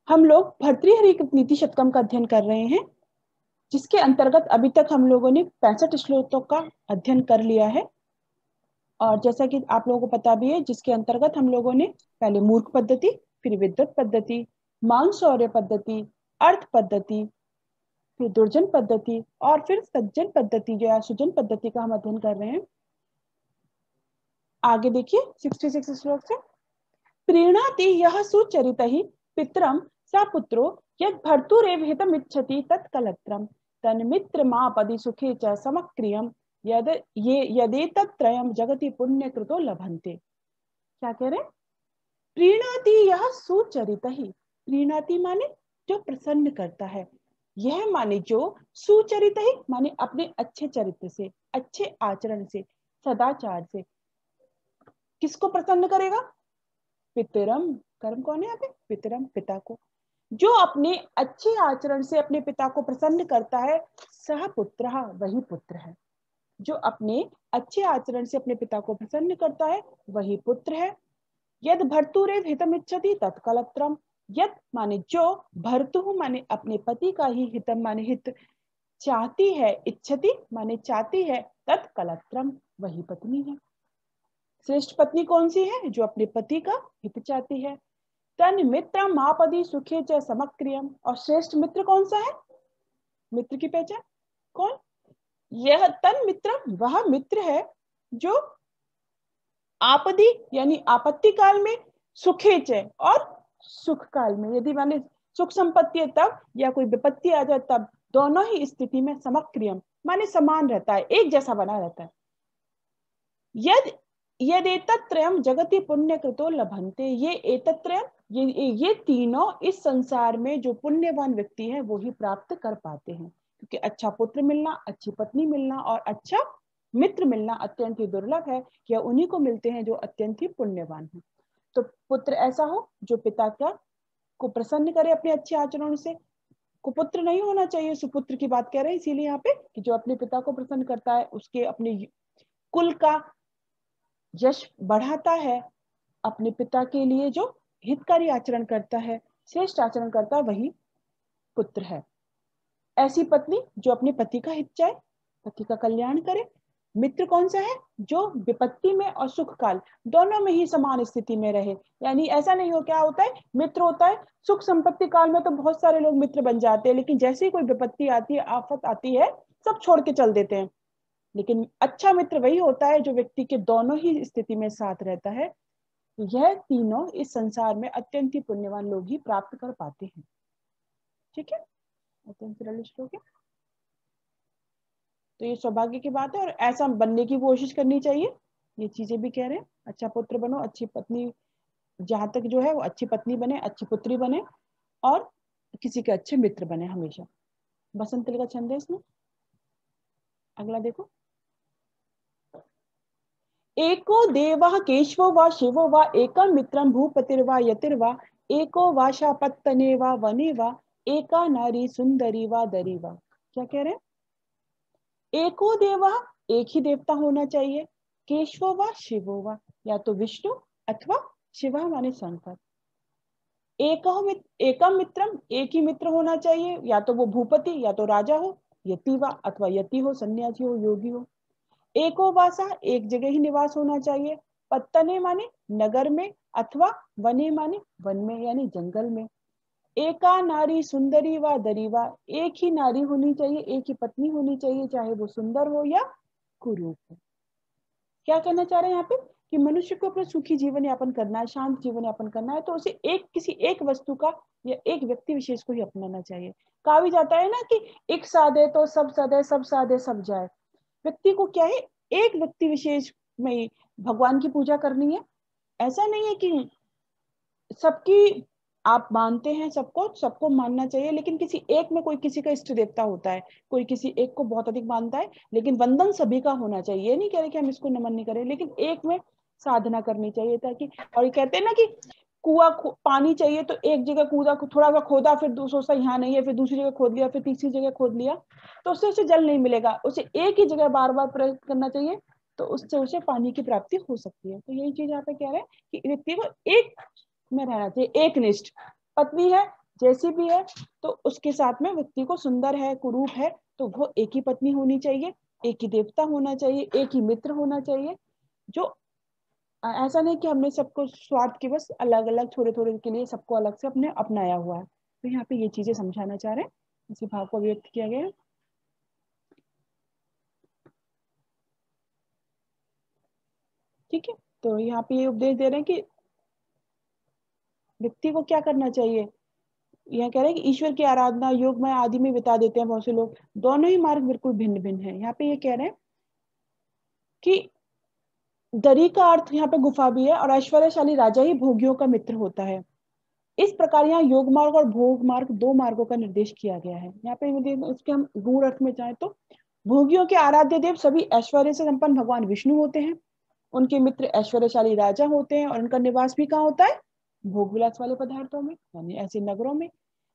हम लोग भर्तृहरि नीति शतकम का अध्ययन कर रहे हैं, जिसके अंतर्गत अभी तक हम लोगों ने 65 श्लोकों का अध्ययन कर लिया है। और जैसा कि आप लोगों को पता भी है, जिसके अंतर्गत हम लोगों ने पहले मूर्ख पद्धति, फिर विद्वत पद्धति, मान शौर्य पद्धति, अर्थ पद्धति, फिर दुर्जन पद्धति और फिर सज्जन पद्धति जो है सुजन पद्धति का हम अध्ययन कर रहे हैं। आगे देखिए 66 श्लोक से, प्रीणाति यह सुचरित ही पितरम सा पुत्रो यद भर्तुरेव हितमिच्छति तत्कलत्रम तन्मित्रमापदि सुखे च समक्रियम यद ये यदेतत्रयम जगति पुण्य कृतो लभन्ते। क्या कह रहे? प्रीणाति यह सुचरित ही, प्रीणाति माने जो प्रसन्न करता है, यह माने जो सुचरित ही माने अपने अच्छे चरित्र से, अच्छे आचरण से, सदाचार से किसको प्रसन्न करेगा? पितरम, कर्म कौन है यहाँ पे? पितरम, पिता को। जो अपने अच्छे आचरण से अपने पिता को प्रसन्न करता है, सह पुत्र, वही पुत्र है। जो अपने अच्छे आचरण से अपने पिता को प्रसन्न करता है वही पुत्र है। यद भर्तुरेव हितमिच्छति तत्कलत्रम, यद माने जो, भर्तु माने अपने पति का ही, हितम माने हित, चाहती है, इच्छति माने चाहती है, तत्कलत्रम वही पत्नी है। श्रेष्ठ पत्नी कौन सी है? जो अपने पति का हित चाहती है। तन मित्र मापदी सुखे च समक्रियम, और श्रेष्ठ मित्र कौन सा है? मित्र की पहचान कौन? यह तन मित्र वह मित्र है जो आपदी यानी आपत्ति काल में, सुखे च और सुख काल में, यदि माने सुख संपत्ति है तब या कोई विपत्ति आ जाए तब, दोनों ही स्थिति में समक्रियम माने समान रहता है, एक जैसा बना रहता है। यद यदेतत्रयम जगति पुण्य कृतो लभन्ते, ये एतत्रयम, ये तीनों इस संसार में जो पुण्यवान व्यक्ति है वो ही प्राप्त कर पाते हैं, क्योंकि अच्छा पुत्र मिलना, अच्छी पत्नी मिलना और अच्छा मित्र मिलना अत्यंत ही दुर्लभ है। यह उन्हीं को मिलते हैं जो अत्यंत ही पुण्यवान है। तो पुत्र ऐसा हो जो पिता का को प्रसन्न करे अपने अच्छे आचरण से। कुपुत्र नहीं होना चाहिए, सुपुत्र की बात कह रहे हैं इसीलिए यहाँ पे, कि जो अपने पिता को प्रसन्न करता है, उसके अपने कुल का यश बढ़ाता है, अपने पिता के लिए जो हितकारी आचरण करता है, श्रेष्ठ आचरण करता है, वही पुत्र है। ऐसी पत्नी जो अपने पति का हित चाहे, पति का कल्याण करे। मित्र कौन सा है? जो विपत्ति में और सुख काल दोनों में ही समान स्थिति में रहे। यानी ऐसा नहीं हो, क्या होता है, मित्र होता है सुख संपत्ति काल में तो बहुत सारे लोग मित्र बन जाते हैं, लेकिन जैसे ही कोई विपत्ति आती है, आफत आती है, सब छोड़ के चल देते हैं। लेकिन अच्छा मित्र वही होता है जो व्यक्ति के दोनों ही स्थिति में साथ रहता है। यह तीनों इस संसार में अत्यंत ही पुण्यवान लोग ही प्राप्त कर पाते हैं। ठीक है, अत्यंत सरल श्लोक है। तो ये सौभाग्य की बात है और ऐसा बनने की कोशिश करनी चाहिए। ये चीजें भी कह रहे हैं, अच्छा पुत्र बनो, अच्छी पत्नी, जहां तक जो है वो अच्छी पत्नी बने, अच्छी पुत्री बने और किसी के अच्छे मित्र बने हमेशा। बसंत का छंद है इसमें। अगला देखो, एको देवः केशवो वा शिवो वा एकं मित्रं भूपतिर्वा यतिर्वा एको वाशापत्तने वा वने वा एका नारी सुंदरी वा दरी वा। क्या कह रहे हैं? एको देवः, एक ही देवता होना चाहिए, केशवो वा शिवो वा, या तो विष्णु अथवा शिव माने शंकर। एकम मित्रम, एक ही मित्र होना चाहिए, या तो वो भूपति या तो राजा हो, यति वा अथवा यति हो, सन्यासी हो, योगी हो। एको वासा, एक जगह ही निवास होना चाहिए, पत्तने माने नगर में अथवा वने माने वन में यानी जंगल में। एका नारी सुंदरी व दरीवा, एक ही नारी होनी चाहिए, एक ही पत्नी होनी चाहिए, चाहे वो सुंदर हो या कुरूप हो। क्या कहना चाह रहे हैं यहाँ पे, कि मनुष्य को अपना सुखी जीवन यापन करना है, शांत जीवन यापन करना है, तो उसे किसी एक वस्तु का या एक व्यक्ति विशेष को ही अपनाना चाहिए। कहा भी जाता है ना कि एक साधे तो सब साधे, सब साधे सब जाए। व्यक्ति को क्या है, एक व्यक्ति विशेष में भगवान की पूजा करनी है। ऐसा नहीं है कि सबकी आप मानते हैं, सबको मानना चाहिए, लेकिन किसी एक में कोई किसी का इष्ट देवता होता है, कोई किसी एक को बहुत अधिक मानता है, लेकिन वंदन सभी का होना चाहिए। ये नहीं कह रहे कि हम इसको नमन नहीं करें, लेकिन एक में साधना करनी चाहिए ताकि, और ये कहते हैं ना कि कुआं पानी चाहिए तो एक जगह कूदा, थोड़ा सा खोदा, फिर सोचता यहाँ नहीं है, फिर दूसरी जगह खोद लिया, फिर तीसरी जगह खोद लिया, तो उससे उसे जल नहीं मिलेगा। उसे एक ही जगह बार बार प्रयोग करना चाहिए, तो उससे उसे पानी की प्राप्ति हो सकती है। तो यही चीज यहाँ पे कह रहे हैं कि व्यक्ति को एक में रहना चाहिए, एक निष्ठ। पत्नी है जैसी भी है, तो उसके साथ में व्यक्ति को सुंदर है, कुरूप है, तो वो एक ही पत्नी होनी चाहिए, एक ही देवता होना चाहिए, एक ही मित्र होना चाहिए। जो ऐसा नहीं कि हमने सबको स्वार्थ के बस अलग अलग थोड़े थोड़े के लिए सबको अलग से अपने अपनाया हुआ है। तो यहाँ पे ये चीजें समझाना चाह रहे हैं, इसी भाव को व्यक्त किया गया है। ठीक है, तो यहाँ पे ये उपदेश दे रहे हैं कि व्यक्ति को क्या करना चाहिए। यह कह रहे हैं कि ईश्वर की आराधना योग में आदि में बिता देते हैं बहुत से लोग, दोनों ही मार्ग बिल्कुल भिन्न भिन्न है। यहाँ पे ये कह रहे हैं कि दरी का अर्थ यहाँ पे गुफा भी है, और ऐश्वर्यशाली राजा ही भोगियों का मित्र होता है। इस प्रकार यहाँ योग मार्ग और भोग मार्ग दो मार्गों का निर्देश किया गया है। यहाँ पे उसके हम गूढ़ अर्थ में जाए तो भोगियों के आराध्य देव सभी ऐश्वर्य से संपन्न भगवान विष्णु होते हैं, उनके मित्र ऐश्वर्यशाली राजा होते हैं, और उनका निवास भी कहाँ होता है, भोग विलास वाले पदार्थों में, यानी ऐसे नगरों में,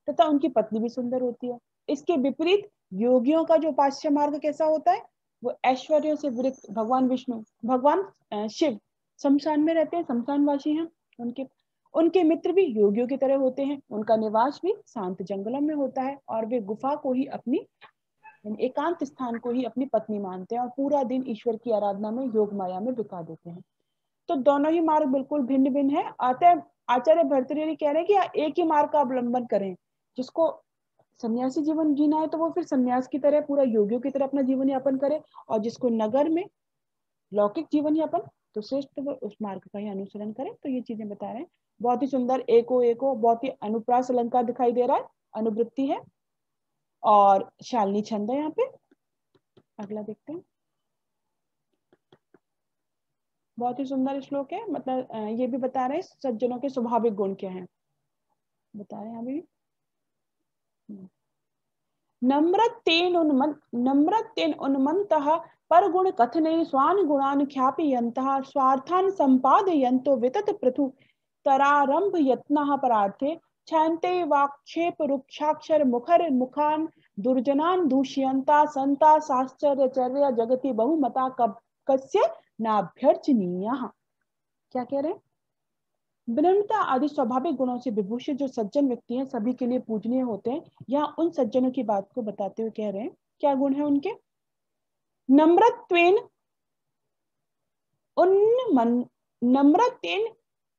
तथा उनकी पत्नी भी सुंदर होती है। इसके विपरीत योगियों का जो उपास्य मार्ग कैसा होता है, वो ऐश्वर्यों से विरक्त भगवान विष्णु, भगवान शिव शमशान में रहते हैं, शमशानवासी हैं, उनके उनके मित्र भी योगियों की तरह होते हैं, उनका निवास भी शांत जंगलों में होता है, और वे गुफा को ही अपनी एकांत स्थान को ही अपनी पत्नी मानते हैं, और पूरा दिन ईश्वर की आराधना में योग माया में बिता देते हैं। तो दोनों ही मार्ग बिल्कुल भिन्न भिन्न है। आचार्य भर्तृहरि कह रहे हैं कि एक ही मार्ग का अवलंबन करें। जिसको सन्यासी जीवन जीना है तो वो फिर सन्यास की तरह पूरा योगियों की तरह अपना जीवन यापन करे, और जिसको नगर में लौकिक जीवन यापन, तो श्रेष्ठ वो उस मार्ग का ही अनुसरण करे। तो ये चीजें बता रहे हैं, बहुत ही सुंदर, एको बहुत ही अनुप्रास अलंकार दिखाई दे रहा है, अनुवृत्ति है और शालिनी छंद है। यहाँ पे अगला देखते हैं, बहुत ही सुंदर श्लोक है, मतलब ये भी बता रहे हैं सज्जनों के स्वाभाविक गुण क्या हैं, बता रहे हैं अभी। नम्रतेन उन्मन्तः परगुण कथने स्वान् गुणान् ख्यापयन्तः स्वार्थान् सम्पादयन्तो वितत पृथु तरारंभ यत्नः परार्थे क्षान्ते वाक्षेप रुक्षाक्षर मुखर मुखान् दुर्जनान् दूष्यन्ता संता साश्चर्यचर्या जगति बहुमता कस्य नाभ्यर्चनीयः। क्या कह रहे हैं, विनम्रता आदि स्वाभाविक गुणों से विभूषित जो सज्जन व्यक्ति हैं सभी के लिए पूजनीय होते हैं। यहाँ उन सज्जनों की बात को बताते हुए कह रहे हैं, क्या गुण है उनके, नम्रत्वेन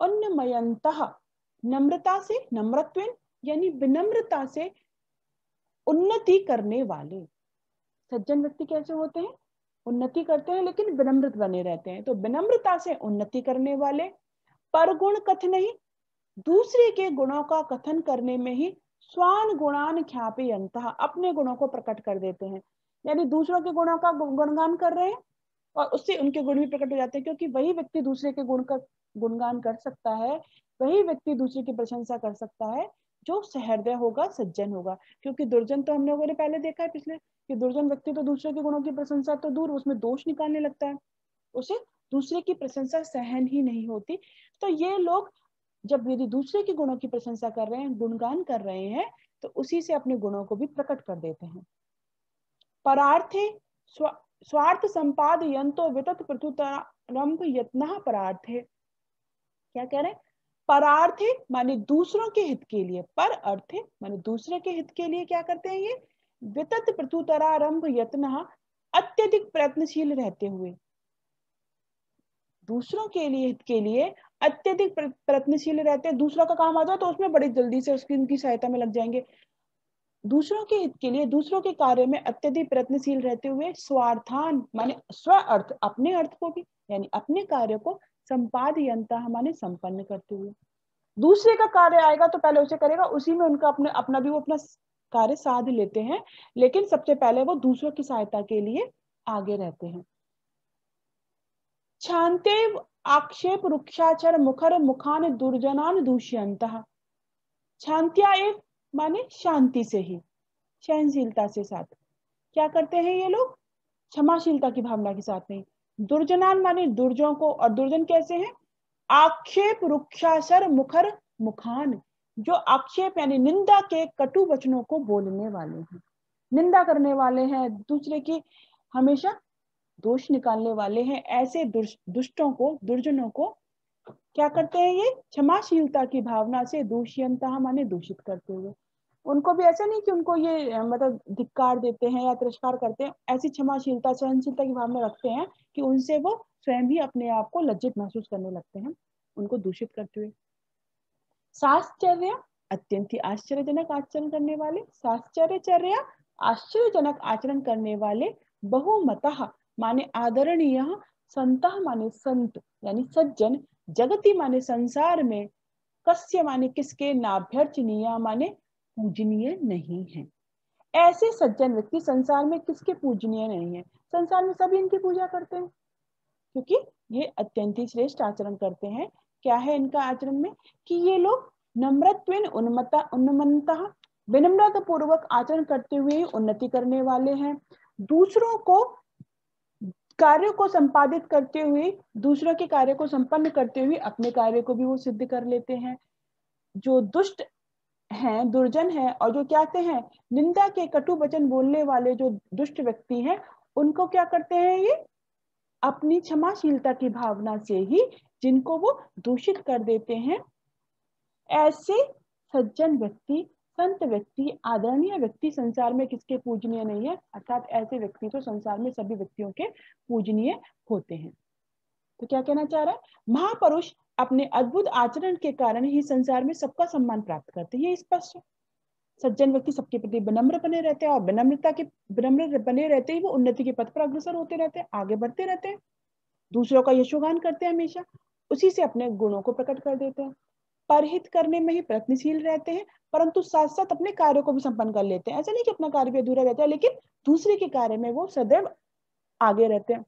उन्मयन्तः, नम्रता से, नम्रत्वेन यानी विनम्रता से उन्नति करने वाले। सज्जन व्यक्ति कैसे होते हैं, उन्नति करते हैं लेकिन विनम्र बने रहते हैं, तो विनम्रता से उन्नति करने वाले, पर गुण कथन ही, दूसरे के गुणों का कथन करने में ही स्वान गुणान ख्यापयन्तः, अपने गुणों को प्रकट कर देते हैं। यानी दूसरों के गुणों का गुणगान कर रहे हैं और उससे उनके गुण भी प्रकट हो जाते हैं, क्योंकि वही व्यक्ति दूसरे के गुण का गुणगान कर सकता है, वही व्यक्ति दूसरे की प्रशंसा कर सकता है जो सहृदय होगा, सज्जन होगा। क्योंकि दुर्जन तो हम लोगों ने पहले देखा है पिछले, कि दुर्जन व्यक्ति तो दूसरे के गुणों की प्रशंसा तो दूर, उसमें दोष निकालने लगता है, उसे दूसरे की प्रशंसा सहन ही नहीं होती। तो ये लोग जब यदि दूसरे के गुणों की प्रशंसा कर रहे हैं, गुणगान कर रहे हैं, तो उसी से अपने गुणों को भी प्रकट कर देते हैं। परार्थे स्वार्थ संपादयन्तो वितत प्रत्युतरंभ यत्नः परार्थे। क्या कह रहे हैं, परार्थे माने दूसरों के हित के लिए, पर अर्थे माने दूसरे के हित के लिए क्या करते हैं ये, वितत प्रत्युतरारंभ यत्नः अत्यधिक प्रयत्नशील रहते हुए, दूसरों के लिए हित के लिए अत्यधिक प्रयत्नशील रहते हैं। दूसरा का काम आ जाए तो उसमें बड़ी जल्दी से उसकी उनकी सहायता में लग जाएंगे। दूसरों के हित के लिए, दूसरों के कार्य में अत्यधिक प्रयत्नशील रहते हुए, स्वार्थान माने स्व अर्थ, अपने अर्थ को भी, यानी अपने कार्य को, संपादयन्तः माने संपन्न करते हुए। दूसरे का कार्य आएगा तो पहले उसे करेगा, उसी में उनका अपना भी वो अपना कार्य साध लेते हैं, लेकिन सबसे पहले वो दूसरों की सहायता के लिए आगे रहते हैं। शांते आक्षेप रुक्षाचर मुखर मुखान दुर्जनान दूष्यन्तः। शांत्या एक माने शांति से ही, सहनशीलता से साथ क्या करते हैं ये लोग, क्षमाशीलता की भावना के साथ नहीं। दुर्जनान माने दुर्जों को, और दुर्जन कैसे हैं, आक्षेप रुक्षाचर मुखर मुखान, जो आक्षेप यानी निंदा के कटु वचनों को बोलने वाले हैं, निंदा करने वाले हैं, दूसरे की हमेशा दोष निकालने वाले हैं। ऐसे दुष्टों को, दुर्जनों को क्या करते हैं ये? क्षमाशीलता की भावना से दूष्यंतः माने दूषित करते हुए। उनको भी ऐसा नहीं कि उनको ये मतलब धिक्कार देते हैं या तिरस्कार करते हैं, ऐसी क्षमाशीलता सहनशीलता की भावना रखते हैं कि उनसे वो स्वयं भी अपने आप को लज्जित महसूस करने लगते हैं उनको दूषित करते हुए। साश्चर्य, अत्यंत ही आश्चर्यजनक आचरण करने वाले, साश्चर्यचर्या आश्चर्यजनक आचरण करने वाले, बहुमतः माने आदरणीय, संतः माने संत यानी सज्जन, जगति माने संसार में, कस्य माने किसके, नाभ्यर्चनीय माने पूजनीय नहीं है। ऐसे सज्जन व्यक्ति संसार में किसके पूजनीय नहीं है? संसार में सभी इनकी पूजा करते हैं क्योंकि ये अत्यंत ही श्रेष्ठ आचरण करते हैं। क्या है इनका आचरण में कि ये लोग नम्रत्वेन उन्मत्तः विनम्रता पूर्वक आचरण करते हुए उन्नति करने वाले हैं। दूसरों को कार्य को संपादित करते हुए, दूसरों के कार्य को संपन्न करते हुए अपने कार्य को भी वो सिद्ध कर लेते हैं। जो दुष्ट हैं, दुर्जन हैं और जो क्या कहते हैं निंदा के कटु वचन बोलने वाले जो दुष्ट व्यक्ति हैं, उनको क्या करते हैं ये अपनी क्षमाशीलता की भावना से ही जिनको वो दूषित कर देते हैं। ऐसे सज्जन व्यक्ति, संत व्यक्ति, आदरणीय व्यक्ति संसार में किसके पूजनीय नहीं है? अर्थात ऐसे व्यक्ति तो संसार में सभी व्यक्तियों के पूजनीय होते हैं। तो क्या कहना चाह रहा है? महापुरुष अपने अद्भुत आचरण के कारण ही संसार में सबका सम्मान प्राप्त करते हैं, ये स्पष्ट है। सज्जन व्यक्ति सबके प्रति विनम्र बने रहते हैं और विनम्र बने रहते ही वो उन्नति के पथ पर अग्रसर होते रहते हैं, आगे बढ़ते रहते हैं, दूसरों का यशोगान करते हैं, हमेशा उसी से अपने गुणों को प्रकट कर देते हैं। परहित करने में ही प्रयत्नशील रहते हैं, परंतु साथ साथ अपने कार्यों को भी संपन्न कर लेते हैं। ऐसा नहीं कि अपना कार्य भी अधूरा रहता है, लेकिन दूसरे के कार्य में वो सदैव आगे रहते हैं।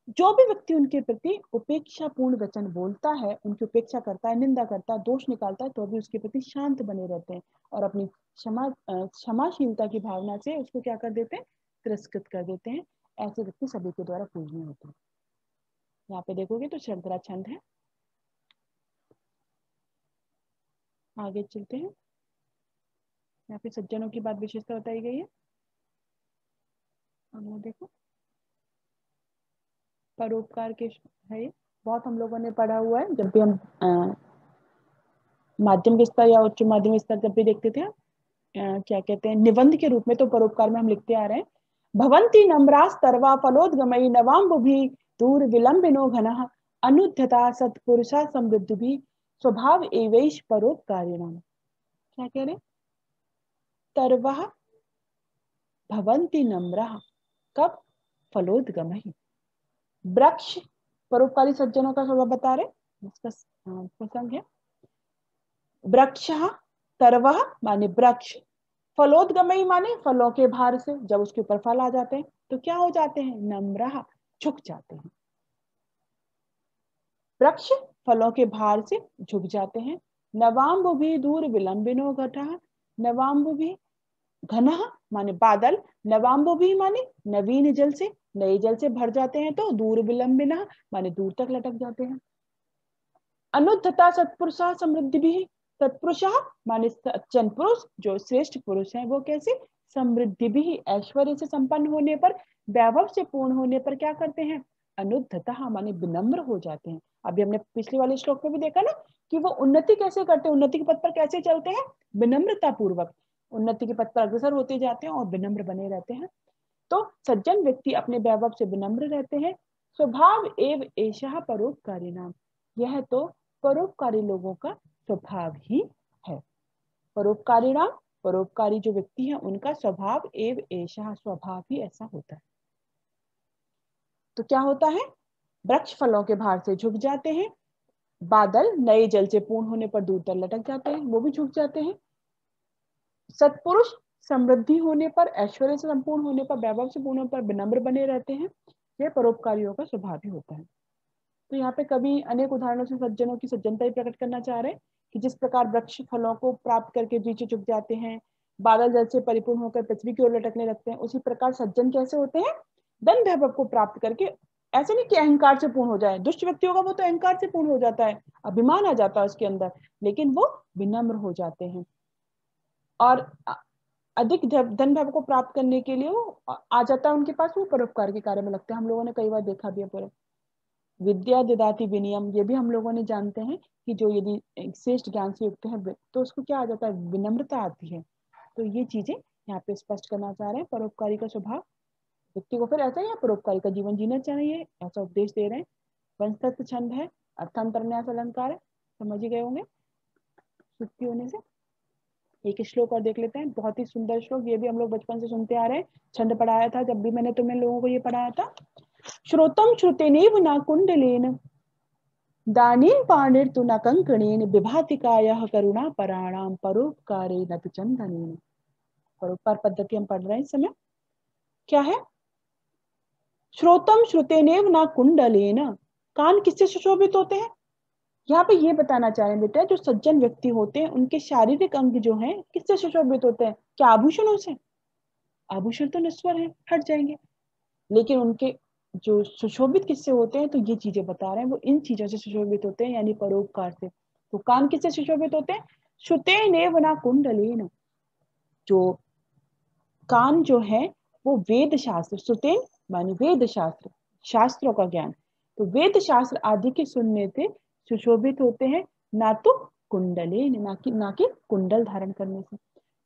जो भी व्यक्ति उनके प्रति उपेक्षापूर्ण वचन बोलता है, उनकी उपेक्षा करता है, निंदा करता है, दोष निकालता है, तो भी उसके प्रति शांत बने रहते हैं और अपनी क्षमाशीलता की भावना से उसको क्या कर देते हैं? तिरस्कृत कर देते हैं। ऐसे व्यक्ति सभी के द्वारा पूजनीय होते हैं। यहाँ पे देखोगे तो शर्करा छंद है। आगे चलते हैं। यहाँ पे सज्जनों की बात विशेषता बताई गई है। देखो परोपकार के है ये, बहुत हम लोगों ने पढ़ा हुआ है जब भी हम माध्यमिक स्तर या उच्च माध्यमिक स्तर जब भी देखते थे, क्या कहते हैं निबंध के रूप में, तो परोपकार में हम लिखते आ रहे हैं। भवंती नम्रास तरवा फलोद्गमयी नवाम्बुभि दूर विलंबिनो घनः अनुद्धता सत्पुरुषा समृद्धि स्वभाव एवैष परोपकारिणाम। क्या कह रहे? तरवा भवंती नम्राः, कब? फलोद्गमयी। वृक्ष परोपकारी सज्जनों का स्वभाव बता रहे, इसका प्रसंग है। वृक्ष तरवः माने वृक्ष, फलोद्गमयी माने फलों के भार से, जब उसके ऊपर फल आ जाते हैं तो क्या हो जाते हैं? नम्रः, झुक जाते हैं। वृक्ष फलों के भार से झुक जाते हैं। नवाम्बुभि दूर विलंबिनो घटः, नवाम्बुभि घनः माने बादल, नवाम्बुभि माने नवीन जल से, नए जल से भर जाते हैं, तो दूर विलंबिनः माने दूर तक लटक जाते हैं। अनुद्धता सत्पुरुषा समृद्धि भी, सत्पुरुषा माने सज्जन पुरुष जो श्रेष्ठ पुरुष हैं, वो कैसे? समृद्धि भी, ऐश्वर्य से संपन्न होने पर, वैभव से पूर्ण होने पर क्या करते हैं? अनुद्धता माने विनम्र हो जाते हैं। अभी हमने पिछले वाले श्लोक में भी देखा ना कि वो उन्नति कैसे करते हैं, उन्नति के पथ पर कैसे चलते हैं? विनम्रता पूर्वक उन्नति के पथ पर अग्रसर होते जाते हैं और विनम्र बने रहते हैं। तो सज्जन व्यक्ति अपने वैभव से विनम्र रहते हैं। स्वभाव एव एषः परोपकारिणाम, यह तो परोपकारी लोगों का स्वभाव ही है। परोपकारिणाम, परोपकारी जो व्यक्ति है उनका स्वभाव एव एषः, स्वभाव ही ऐसा होता है। तो क्या होता है? वृक्ष फलों के भार से झुक जाते हैं, बादल नए जल से पूर्ण होने पर दूर तक लटक जाते हैं, वो भी झुक जाते हैं। सत्पुरुष समृद्धि होने पर, ऐश्वर्य से संपूर्ण होने पर, वैभव से पूर्ण होने पर विनम्र बने रहते हैं। यह परोपकारियों का स्वभाव ही होता है। तो यहाँ पे कवि अनेक उदाहरणों से सज्जनों की सज्जनता ही प्रकट करना चाह रहे हैं कि जिस प्रकार वृक्ष फलों को प्राप्त करके नीचे झुक जाते हैं, बादल जल से परिपूर्ण होकर पृथ्वी की ओर लटकने लगते हैं, उसी प्रकार सज्जन कैसे होते हैं? धन वैभव को प्राप्त करके, ऐसे नहीं कि अहंकार से पूर्ण हो जाए। दुष्ट व्यक्ति होगा वो तो अहंकार से पूर्ण हो जाता है, अभिमान आ जाता है उसके अंदर, लेकिन वो विनम्र हो जाते हैं और अधिक धन वैभव को प्राप्त करने के लिए वो आ जाता है उनके पास, वो परोपकार के कार्य में लगते हैं। हम लोगों ने कई बार देखा भी है। पूरे विद्या ददाति विनयम, ये भी हम लोगों ने जानते हैं कि जो यदि श्रेष्ठ ज्ञान से युक्त है तो उसको क्या आ जाता है, विनम्रता आती है। तो ये चीजें यहाँ पे स्पष्ट करना चाह रहे हैं। परोपकारी का स्वभाव व्यक्ति को फिर ऐसा ही परोपकारी का जीवन जीना चाहिए, ऐसा उपदेश दे रहे हैं। पंचतत्व छंद है, अर्थांतरन्यास अलंकार है, समझ ही गए होंगे सुक्ति होने से। एक श्लोक और देख लेते हैं, बहुत ही सुंदर श्लोक, ये भी हम लोग बचपन से सुनते आ रहे हैं, छंद पढ़ाया था जब भी मैंने तुम्हें लोगों को ये पढ़ाया था। श्रोतम श्रुतेनेव न कुंडलेन दानेन पाणिर्तु न कंकणेन विभाति कायः करुणा पराणाम परोपकारे न तु चंदनेन। परोपकार पद्धति हम पढ़ रहे हैं इस समय। क्या है? श्रोतम श्रुतेनेव न कुंडलेन, कान किससे सुशोभित होते हैं? यहाँ पे ये बताना चाह रहे हैं बेटा, जो सज्जन व्यक्ति होते हैं उनके शारीरिक अंग जो हैं किससे सुशोभित होते हैं? क्या आभूषणों से? आभूषण तो नश्वर है, हट जाएंगे, लेकिन उनके जो सुशोभित किससे होते हैं, तो ये चीजें बता रहे हैं, वो इन चीजों से सुशोभित होते हैं, यानी परोपकार से। तो कान किससे सुशोभित होते हैं? श्रुतेनेव न कुंडलेन, जो कान जो है वो वेद शास्त्र, श्रुतेन माने वेद शास्त्र, शास्त्रों का ज्ञान, तो वेद शास्त्र आदि के सुनने से सुशोभित होते हैं, ना तो कुंडले, ना कि कुंडल धारण करने से।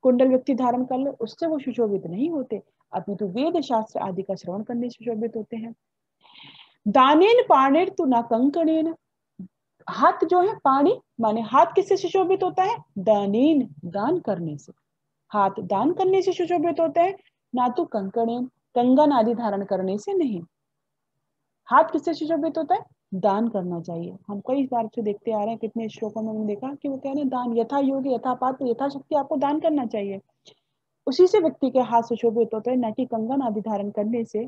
कुंडल व्यक्ति धारण कर ले उससे वो सुशोभित नहीं होते, अपितु वेद शास्त्र आदि का श्रवण करने से सुशोभित होते हैं। दानेन पाणिर तु न कंकणेन, हाथ जो है पाणी माने हाथ किससे सुशोभित होता है? दानेन, दान करने से, हाथ दान करने से सुशोभित होते हैं, ना तो कंकणेन, कंगन आदि धारण करने से नहीं। हाथ किससे सुशोभित होता है? दान करना चाहिए। हम कई बार से देखते आ रहे हैं, कितने श्लोकों में हमने देखा कि वो कह रहे हैं दान यथा योग यथा पात्र यथा शक्ति आपको दान करना चाहिए। उसी से व्यक्ति के हाथ सुशोभित होते हैं, न कि कंगन आदि धारण करने से।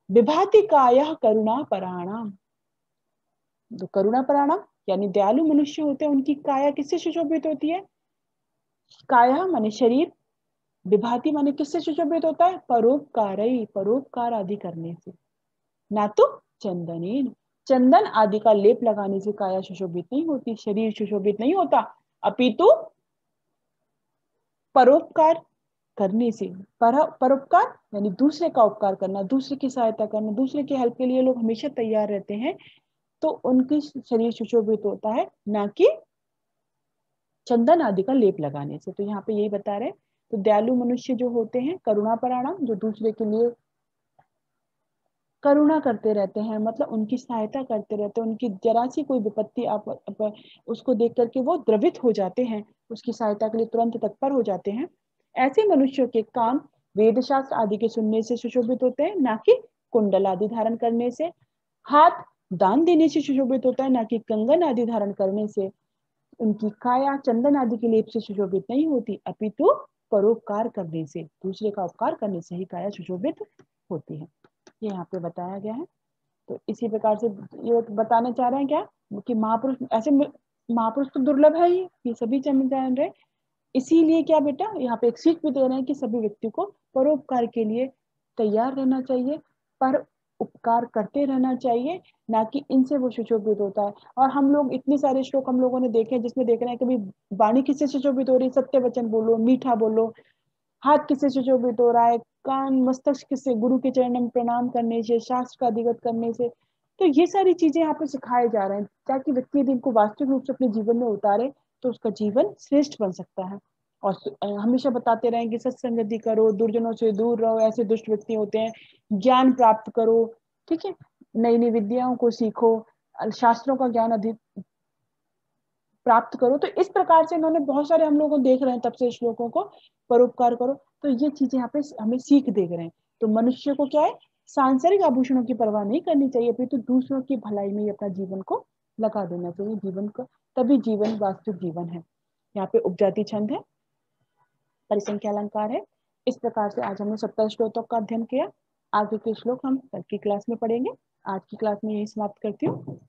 विभाति कायः करुणा पराणाम, जो करुणा पराणाम यानी दयालु मनुष्य होते हैं उनकी काया किससे सुशोभित होती है? काया माने शरीर, विभाति माने किससे सुशोभित होता है? परोपकारई, परोपकार आदि करने से, ना तो चंदनेन, चंदन आदि का लेप लगाने से काया सुशोभित नहीं होती, शरीर सुशोभित नहीं होता, अपितु परोपकार करने से। परोपकार यानी दूसरे का उपकार करना, दूसरे की सहायता करना, दूसरे की हेल्प के लिए लोग हमेशा तैयार रहते हैं, तो उनकी शरीर सुशोभित होता है, ना कि चंदन आदि का लेप लगाने से। तो यहाँ पे यही बता रहे हैं। तो दयालु मनुष्य जो होते हैं, करुणा पराणाम, जो दूसरे के लिए करुणा करते रहते हैं, मतलब उनकी सहायता करते रहते हैं, उनकी जरा सी कोई विपत्ति आप उसको देख करके वो द्रवित हो जाते हैं, उसकी सहायता के लिए तुरंत तत्पर हो जाते हैं। ऐसे मनुष्यों के कान वेद शास्त्र आदि के सुनने से सुशोभित होते हैं, ना कि कुंडल आदि धारण करने से। हाथ दान देने से सुशोभित होता है, ना कि कंगन आदि धारण करने से। उनकी काया चंदन आदि के लेप से सुशोभित नहीं होती, अपितु परोपकार करने से, दूसरे का उपकार करने से ही काया सुशोभित होती है। ये यहाँ पे बताया गया है। तो इसी प्रकार से ये बताना चाह रहे हैं क्या कि महापुरुष ऐसे महापुरुष तो दुर्लभ है ही, ये सभी जान रहे। इसीलिए क्या बेटा यहाँ पे एक सीख भी दे रहे हैं कि सभी व्यक्ति को परोपकार के लिए तैयार रहना चाहिए, पर उपकार करते रहना चाहिए, ना कि इनसे वो सुशोभित होता है। और हम लोग इतने सारे श्लोक हम लोगों ने देखे जिसमें देख रहे हैं कभी वाणी किससे सुशोभित हो रही, सत्य वचन बोलो, मीठा बोलो, हाथ किससे सुशोभित हो रहा है, कान मस्तक किससे, गुरु के चरण में प्रणाम करने से, शास्त्र का अधिगत करने से। तो ये सारी चीजें यहाँ पे सिखाए जा रहे हैं ताकि व्यक्ति यदि इनको वास्तविक रूप से अपने जीवन में उतारे तो उसका जीवन श्रेष्ठ बन सकता है। और हमेशा बताते रहें कि सत्संगति करो, दुर्जनों से दूर रहो, ऐसे दुष्ट व्यक्ति होते हैं, ज्ञान प्राप्त करो, ठीक है, नई नई विद्याओं को सीखो, शास्त्रों का ज्ञान अधिक प्राप्त करो। तो इस प्रकार से इन्होंने बहुत सारे हम लोगों को देख रहे हैं तब से श्लोकों को, परोपकार करो। तो ये चीजें यहाँ पे हमें सीख देख रहे हैं। तो मनुष्य को क्या है, सांसारिक आभूषणों की परवाह नहीं करनी चाहिए, फिर तो दूसरों की भलाई में अपना जीवन को लगा देना चाहिए, जीवन को, तभी जीवन वास्तविक जीवन है। यहाँ पे उपजाति छंद है, परिसंख्या अलंकार है। इस प्रकार से आज हमने 70 श्लोकों का अध्ययन किया। आगे के श्लोक हम कल की क्लास में पढ़ेंगे। आज की क्लास में यही समाप्त करती हूँ।